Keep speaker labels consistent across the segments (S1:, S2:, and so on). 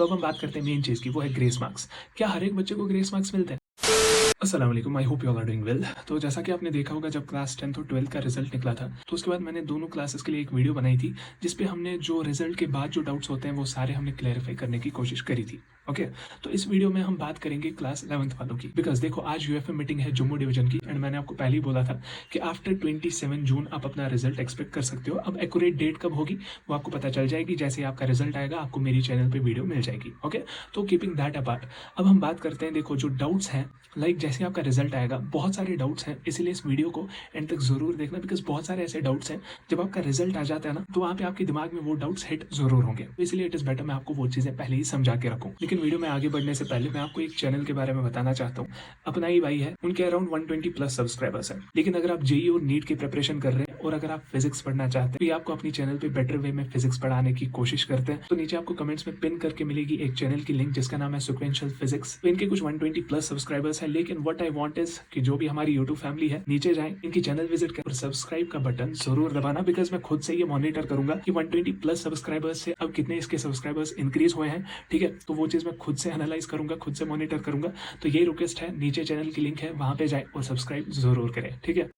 S1: तो अब हम बात करते हैं मेन चीज़ की, वो है ग्रेस मार्क्स। क्या हर एक बच्चे को ग्रेस मार्क्स मिलते हैं? अस्सलाम वालेकुम, I hope you all are doing well. तो जैसा कि आपने देखा होगा, जब क्लास 10th और 12th का रिजल्ट निकला था, तो उसके बाद मैंने दोनों क्लासेस के लिए एक वीडियो बनाई थी, जिस पे हमने जो रिजल्ट के बाद जो डाउट्स होते हैं वो सारे हमने क्लैरिफाई करने की कोशिश करी थी। ओके, तो इस वीडियो में हम बात करेंगे क्लास 11th वालों की, बिकॉज देखो आज यूएफए मीटिंग है जम्मू डिवीजन की, एंड मैंने आपको पहले ही बोला था कि आफ्टर 27 जून आप अपना रिजल्ट एक्सपेक्ट कर सकते हो। अब एक्यूरेट डेट कब होगी वो आपको पता चल जाएगी, जैसे आपका रिजल्ट आएगा आपको मेरी चैनल पे वीडियो मिल जाएगी। ओके, तो कीपिंग दैट अपार्ट, अब हम बात करते हैं, देखो जो डाउट्स हैं, जैसे आपका रिजल्ट आएगा, बहुत सारे डाउट्स हैं, इसीलिए इस वीडियो को एंड तक जरूर देखना, बिकॉज बहुत सारे ऐसे डाउट्स हैं जब आपका रिजल्ट आ जाता है ना, तो वहाँ पे आपके दिमाग में वो डाउट्स हिट जरूर होंगे, इसलिए इट इज बेटर मैं आपको वो चीजें पहले ही समझा के रखूँ। लेकिन वीडियो में आगे बढ़ने से पहले मैं आपको एक चैनल के बारे में बताना चाहता हूँ। अपना ही भाई है, उनके अराउंड 120 प्लस सब्सक्राइबर्स हैं, लेकिन अगर आप जेईई और नीट की प्रिपरेशन कर रहे हैं और अगर आप फिजिक्स पढ़ना चाहते हैं, तो आपको अपनी चैनल पे बेटर वे में फिजिक्स पढ़ाने की कोशिश करते हैं, तो नीचे आपको कमेंट्स में पिन करके मिलेगी एक चैनल की लिंक जिसका नाम है सिक्वेंशियल फिजिक्स। तो इनके कुछ 120 प्लस सब्सक्राइबर्स हैं, लेकिन व्हाट आई वांट इज कि जो भी हमारी यूट्यूब फैमिली है, नीचे जाएं, इनकी चैनल विजिट कर, सब्सक्राइब का बटन जरूर दबाना, बिकॉज मैं खुद से ये मॉनिटर करूंगा कि 120 प्लस सब्सक्राइबर्स से अब कितने इसके सब्सक्राइबर्स इंक्रीज हुए हैं। ठीक है, तो वो चीज मैं खुद से एनालाइज करूंगा, खुद से मॉनिटर करूंगा। तो ये रिक्वेस्ट है, नीचे चैनल की लिंक है, वहां पे जाए और सब्सक्राइब जरूर करें। ठीक है,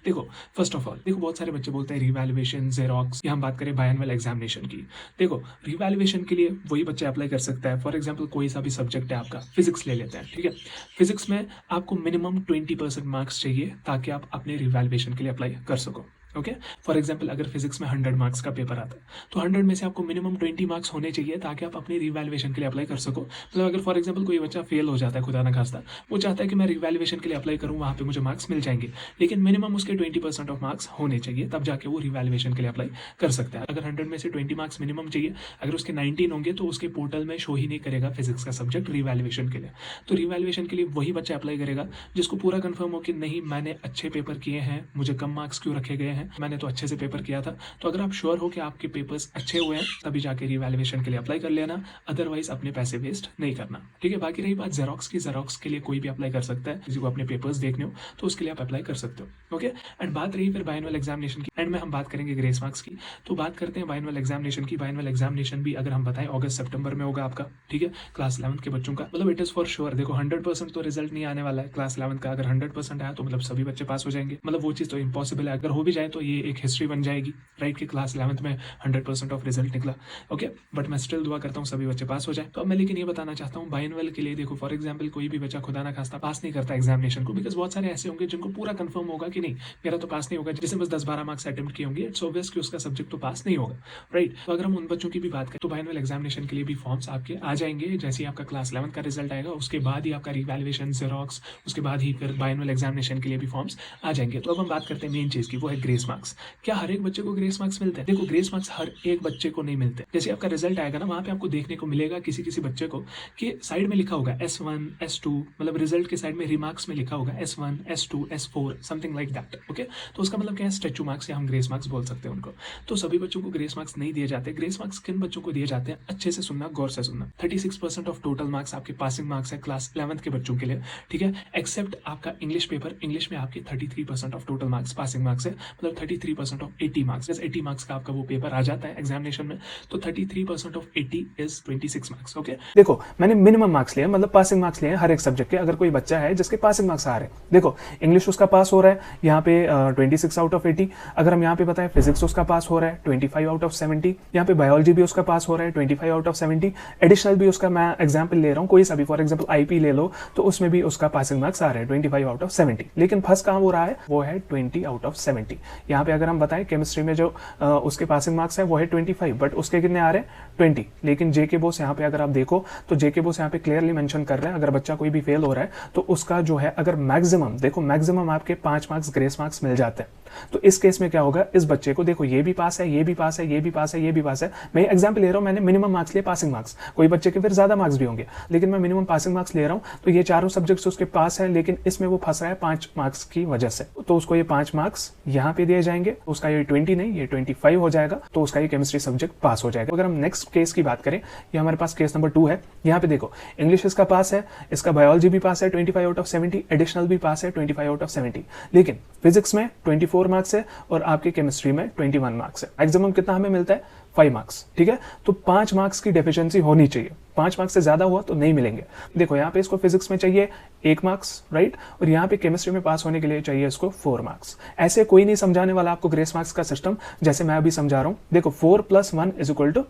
S1: देखो फर्स्ट ऑफ ऑल, देखो बहुत सारे बच्चे बोलते हैं रिवैल्यूएशन, जेरोक्स, या हम बात करें बायनअनुअल एग्जामिनेशन की। देखो रिवैल्यूएशन के लिए वही बच्चा अप्लाई कर सकता है। फॉर एग्जांपल कोई सा भी सब्जेक्ट है आपका, फिजिक्स ले लेते हैं, ठीक है, फिजिक्स में आपको मिनिमम 20% मार्क्स चाहिए ताकि आप अपने रिवैल्यूएशन के लिए अप्लाई कर सको। ओके, फॉर एग्जाम्पल अगर फिजिक्स में 100 मार्क्स का पेपर आता है, तो 100 में से आपको मिनिमम 20 मार्क्स होने चाहिए ताकि आप अपनी रिवैल्यूएशन के लिए अप्लाई कर सको। मतलब अगर फॉर एग्जाम्पल कोई बच्चा फेल हो जाता है, खुदा ना खास्ता, वो चाहता है कि मैं रिवैल्यूएशन के लिए अप्लाई करूँ, वहाँ पे मुझे मार्क्स मिल जाएंगे, लेकिन मिनिमम उसके 20% ऑफ मार्क्स होने चाहिए, तब जाके वो रिवैल्यूएशन के लिए अप्लाई कर सकता है। अगर 100 में से 20 मार्क्स मिनिमम चाहिए, अगर उसके 19 होंगे तो उसके पोर्टल में शो ही नहीं करेगा फिजिक्स का सब्जेक्ट रिवैल्यूएशन के लिए। तो रिवैल्यूएशन के लिए वही बच्चा अप्लाई करेगा जिसको पूरा कंफर्म हो कि नहीं मैंने अच्छे पेपर किए हैं, मुझे कम मार्क्स क्यों रखे गए हैं, मैंने तो अच्छे से पेपर किया था। तो अगर आप श्योर हो कि आपके पेपर्स अच्छे हुए हैं, तभी जाके रिवैल्यूएशन के लिए अप्लाई कर लेना, अदरवाइज अपने पैसे वेस्ट नहीं करना। ठीक है, बाकी रही बात जेरोक्स की, जेरोक्स के लिए कोई भी अप्लाई कर सकता है, किसी को अपने पेपर्स देखने हो तो उसके लिए आप अप्लाई कर सकते हो। ओके, एंड बात रही फिर बायनअनुअल एग्जामिनेशन की, एंड में हम बात करेंगे ग्रेस मार्क्स की। तो बात करते हैं बायनअनुअल एग्जामिनेशन की। बायनअनुअल एग्जामिनेशन भी अगर हम बताएं अगस्त सितंबर में होगा आपका, ठीक है, क्लास 11th के बच्चों का। मतलब इट इज फॉर श्योर, देखो 100% तो रिजल्ट नहीं आने वाला है क्लास 11th का। अगर 100% आया तो मतलब सभी बच्चे पास हो जाएंगे, मतलब वो चीज तो इम्पॉसिबल है। अगर हो भी जाए तो ये एक हिस्ट्री बन जाएगी, राइट, कि क्लास 11th में 100% ऑफ रिजल्ट निकला। ओके, बट मैं स्टिल दुआ करता हूँ सभी बच्चे पास हो जाए। तो अब मैं लेकिन ये बताना चाहता हूँ बायनअनुअल के लिए, देखो फॉर एग्जाम्पल कोई भी बच्चा खुदा ना खास्ता पास नहीं करता एग्जामिनेशन को, बिकॉज बहुत सारे ऐसे होंगे जिनको पूरा कंफर्म होगा कि नहीं मेरा तो पास नहीं होगा, जिसने बस 10-12 मार्क्स अटेम्प्ट किए होंगे, इट्स ऑब्वियस कि उसका सब्जेक्ट तो पास नहीं होगा, राइट। तो अगर हम उन बच्चों की भी बात करें तो बायनअनुअल एग्जामिनेशन के लिए भी फॉर्म्स आपके आ जाएंगे जैसे ही आपका क्लास 11th का रिजल्ट आएगा, उसके बाद ही आपका रिवैल्यूएशन, जेरोक्स, उसके बाद ही फिर बायनअनुअल एग्जामिनेशन के लिए भी फॉर्म्स आ जाएंगे। तो अब हम बात करते हैं मेन चीज की, वो है ग्रेस मार्क्स। क्या हर एक बच्चे को ग्रेस मार्क्स मिलते हैं? देखो ग्रेस मार्क्स हर एक बच्चे को नहीं मिलते। जैसे आपका रिजल्ट आएगा ना, वहां पे आपको देखने को मिलेगा किसी किसी बच्चे को कि साइड में लिखा होगा S1 S2, मतलब रिजल्ट के साइड में रिमार्क्स में लिखा होगा S1 S2 S4 something like that. Okay, तो उसका मतलब क्या है, स्टैचू मार्क्स, या हम ग्रेस मार्क्स बोल सकते हैं उनको। तो सभी बच्चों को ग्रेस मार्क्स नहीं दिए जाते। ग्रेस मार्क्स किन बच्चों को दिए जाते हैं, अच्छे से सुनना, गौर से सुनना। 36% ऑफ टोटल मार्क्स आपके पासिंग मार्क्स है क्लास 11th के बच्चों के लिए, ठीक है, एक्सेप्ट आपका इंग्लिश पेपर। इंग्लिश में आपके 33% of total marks passing marks है, मतलब 33% ऑफ 80 मार्क्स। 80 मार्क्स का आपका वो पेपर आ जाता है एग्जामिनेशन में, तो 33% ऑफ 80 इज 26 मार्क्स। ओके, देखो मैंने मिनिमम मार्क्स लिए, मतलब पासिंग मार्क्स लिए हर एक सब्जेक्ट के। अगर कोई बच्चा है जिसके पासिंग मार्क्स आ रहे हैं, देखो इंग्लिश उसका पास हो रहा है यहाँ पे 26 आउट ऑफ 80। अगर हम यहाँ पे बताएं फिजिक्स उसका पास हो रहा है 25 आउट ऑफ 70। यहाँ पे बायोलॉजी भी उसका पास हो रहा है 25 आउट ऑफ 70। एडिशनल भी उसका, मैं एग्जाम्पल ले रहा हूँ कोई सा भी, फॉर एग्जाम्पल आईपी ले लो, तो उसमें भी उसका पासिंग मार्क्स आ रहे हैं 25 आउट ऑफ 70। लेकिन फर्स्ट कहाँ हो रहा है, वो है 20 आउट ऑफ 70। यहाँ पे अगर हम बताएं केमिस्ट्री में जो उसके पासिंग मार्क्स है वो है 25, बट उसके कितने आ रहे हैं 20। लेकिन जेके बोस यहाँ पे अगर आप देखो तो जेके बोस यहाँ पे क्लियरली मेंशन कर रहे हैं, अगर बच्चा कोई भी फेल हो रहा है तो उसका जो है, अगर मैक्सिमम, देखो मैक्सिमम आपके 5 मार्क्स ग्रेस मार्क्स मिल जाते हैं। तो इस केस में क्या होगा, इस बच्चे को देखो ये भी पास है, ये भी पास है, ये भी पास है, ये भी पास है। मैं एग्जाम्पल ले रहा हूं, मैंने मिनिमम मार्क्स लिए पासिंग मार्क्स। कोई बच्चे के फिर ज्यादा मार्क्स भी होंगे, लेकिन मैं मिनिमम पासिंग मार्क्स ले रहा हूं। तो ये चारों सब्जेक्ट्स उसके पास है, लेकिन इसमें वो फंस रहा है 5 मार्क्स की वजह से। तो उसको ये 5 मार्क्स यहाँ पे दिए जाएंगे, उसका ये 20 नहीं, ये 25 हो जाएगा, तो उसका ये केमिस्ट्री सब्जेक्ट पास हो जाएगा। अगर हम नेक्स्ट केस की बात करें, ये हमारे पास केस नंबर 2 है। यहाँ पे देखो इंग्लिश इसका पास है, इसका बायोलॉजी भी पास है 25 आउट ऑफ 70, एडिशनल भी पास है 25 आउट ऑफ 70। लेकिन फिजिक्स में 24 मार्क्स है और आपके केमिस्ट्री में 21 मार्क्स है। मैक्सिमम कितना हमें मिलता है, 5 मार्क्स, ठीक है। तो 5 मार्क्स की डेफिशिएंसी होनी चाहिए, 5 मार्क्स से ज्यादा हुआ तो नहीं मिलेंगे। देखो यहाँ पे इसको फिजिक्स में चाहिए 1 मार्क्स, राइट, और यहाँ पे केमिस्ट्री में पास होने के लिए चाहिए इसको 4 मार्क्स। ऐसे कोई नहीं समझाने वाला आपको ग्रेस मार्क्स का सिस्टम, जैसे मैं अभी समझा रहा हूँ। देखो 4 + 1 =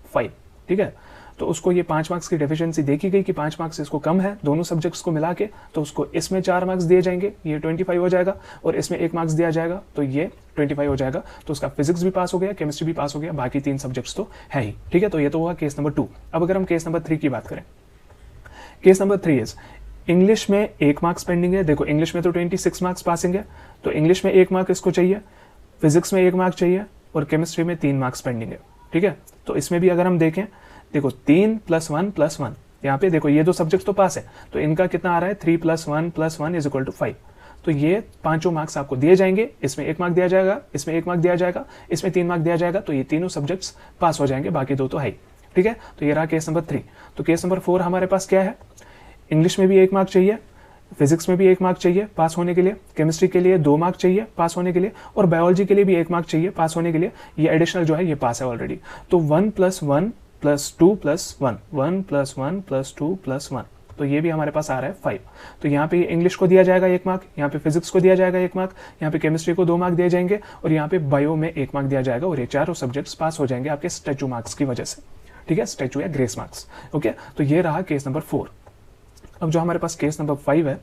S1: 5, ठीक है। तो उसको ये 5 मार्क्स की डेफिशिएंसी देखी गई कि 5 मार्क्स इसको कम है दोनों सब्जेक्ट्स को मिला के, तो उसको इसमें 4 मार्क्स दिए जाएंगे, ये 25 हो जाएगा, और इसमें 1 मार्क्स दिया जाएगा तो ये 25 हो जाएगा। तो उसका फिजिक्स भी पास हो गया, केमिस्ट्री भी पास हो गया, बाकी 3 सब्जेक्ट्स तो है ही, ठीक है। तो ये तो हुआ केस नंबर 2। अब अगर हम केस नंबर 3 की बात करें, केस नंबर 3 इज इंग्लिश में 1 मार्क्स पेंडिंग है। देखो इंग्लिश में तो 26 मार्क्स पासिंग है, तो इंग्लिश में 1 मार्क इसको चाहिए, फिजिक्स में 1 मार्क चाहिए, और केमिस्ट्री में 3 मार्क्स पेंडिंग है, ठीक है। तो इसमें भी अगर हम देखें, देखो 3 + 1 + 1, यहाँ पे देखो ये 2 सब्जेक्ट्स तो पास है, तो इनका कितना आ रहा है 3 + 1 + 1 = 5। तो ये 5 मार्क्स आपको दिए जाएंगे, इसमें 1 मार्क दिया जाएगा, इसमें 1 मार्क दिया जाएगा, इसमें 3 मार्क दिया जाएगा, तो ये तीनों सब्जेक्ट्स पास हो जाएंगे, बाकी 2 तो है ही, ठीक है। तो ये रहा केस नंबर 3। तो केस नंबर 4 हमारे पास क्या है, इंग्लिश में भी 1 मार्क चाहिए, फिजिक्स में भी 1 मार्क चाहिए पास होने के लिए, केमिस्ट्री के लिए 2 मार्क चाहिए पास होने के लिए, और बायोलॉजी के लिए भी 1 मार्क चाहिए पास होने के लिए। ये एडिशनल जो है ये पास है ऑलरेडी। तो 1 + 1 + 2 + 1, 1 + 1 + 2 + 1, तो ये भी हमारे पास आ रहा है 5। तो यहाँ पे इंग्लिश को दिया जाएगा 1 मार्क, यहाँ पे फिजिक्स को दिया जाएगा 1 मार्क, यहाँ पे केमिस्ट्री को 2 मार्क दिए जाएंगे, और यहाँ पे बायो में 1 मार्क दिया जाएगा, और ये चारों सब्जेक्ट्स पास हो जाएंगे आपके स्टैचू मार्क्स की वजह से, ठीक है, स्टैचू या ग्रेस मार्क्स। ओके, तो ये रहा केस नंबर 4। अब जो हमारे पास केस नंबर 5 है,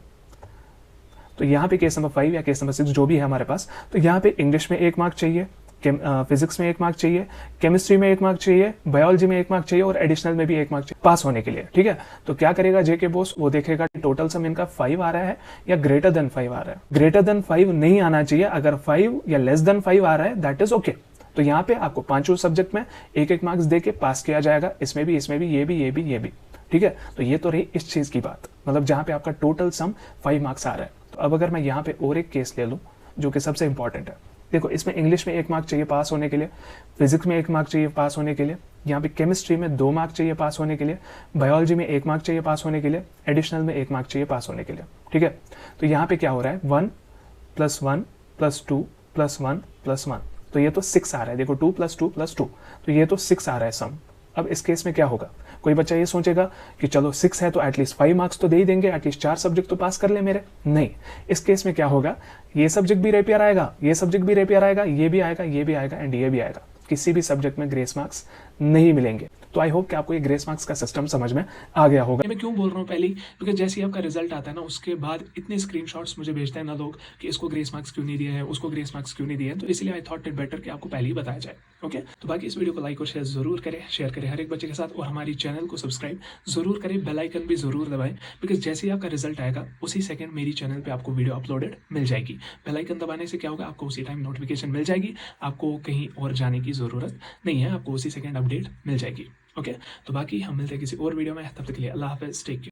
S1: तो यहाँ पे केस नंबर 5 या केस नंबर 6 जो भी है हमारे पास, तो यहाँ पे इंग्लिश में 1 मार्क चाहिए, फिजिक्स में 1 मार्क चाहिए, केमिस्ट्री में 1 मार्क चाहिए, बायोलॉजी में 1 मार्क चाहिए, और एडिशनल में भी 1 मार्क चाहिए पास होने के लिए, ठीक है। तो क्या करेगा जेके बॉस, वो देखेगा कि टोटल सम इनका 5 आ रहा है या ग्रेटर देन 5 आ रहा है। ग्रेटर देन 5 नहीं आना चाहिए, अगर 5 या लेस देन 5 आ रहा है दैट इज ओके। तो यहाँ पे आपको 5 सब्जेक्ट में 1-1 मार्क्स देके पास किया जाएगा, इसमें भी, इसमें भी, ये भी, ये भी, ये भी, ठीक है। तो ये तो रही इस चीज की बात, मतलब जहां पे आपका टोटल सम 5 मार्क्स आ रहा है। तो अब अगर मैं यहाँ पे और एक केस ले लूं जो कि सबसे इंपॉर्टेंट है, देखो इसमें इंग्लिश में 1 मार्क चाहिए पास होने के लिए, फिजिक्स में 1 मार्क चाहिए पास होने के लिए, यहाँ पे केमिस्ट्री में 2 मार्क चाहिए पास होने के लिए, बायोलॉजी में 1 मार्क चाहिए पास होने के लिए, एडिशनल में 1 मार्क चाहिए पास होने के लिए, ठीक है। तो यहाँ पे क्या हो रहा है 1 + 1 + 2 + 1 + 1, तो ये तो 6 आ रहा है। देखो 2 + 2 + 2, तो ये तो 6 आ रहा है सम। अब इस केस में क्या होगा, कोई बच्चा ये सोचेगा कि चलो 6 है तो एटलीस्ट 5 मार्क्स तो दे ही देंगे, एटलीस्ट 4 सब्जेक्ट तो पास कर ले मेरे। नहीं, इस केस में क्या होगा, ये सब्जेक्ट भी रेपियर आएगा, ये सब्जेक्ट भी रेपियर आएगा, ये भी आएगा, ये भी आएगा, एंड ये भी आएगा। किसी भी सब्जेक्ट में ग्रेस मार्क्स नहीं मिलेंगे। तो आई होप कि आपको ये ग्रेस मार्क्स का सिस्टम समझ में आ गया होगा। मैं क्यों बोल रहा हूँ पहले, बिकॉज जैसे ही आपका रिजल्ट आता है ना, उसके बाद इतने स्क्रीनशॉट्स मुझे भेजते हैं ना लोग कि इसको ग्रेस मार्क्स क्यों नहीं दिए हैं, उसको ग्रेस मार्क्स क्यों नहीं दिए हैं। तो इसलिए आई थॉट इट बेटर कि आपको पहले ही बताया जाए। ओके, तो बाकी इस वीडियो को लाइक और शेयर करें हर एक बच्चे के साथ, और हमारी चैनल को सब्सक्राइब जरूर करें, बेल आइकन भी जरूर दबाएं, बिकॉज जैसे ही आपका रिजल्ट आएगा उसी सेकंड मेरी चैनल पे आपको वीडियो अपलोडेड मिल जाएगी। बेल आइकन दबाने से क्या होगा, आपको उसी टाइम नोटिफिकेशन मिल जाएगी, आपको कहीं और जाने की जरूरत नहीं है, आपको उसी सेकंड अपडेट मिल जाएगी। ओके, तो बाकी हम मिलते हैं किसी और वीडियो में, तब तक के लिए अल्लाह हाफिज़, टेक केयर।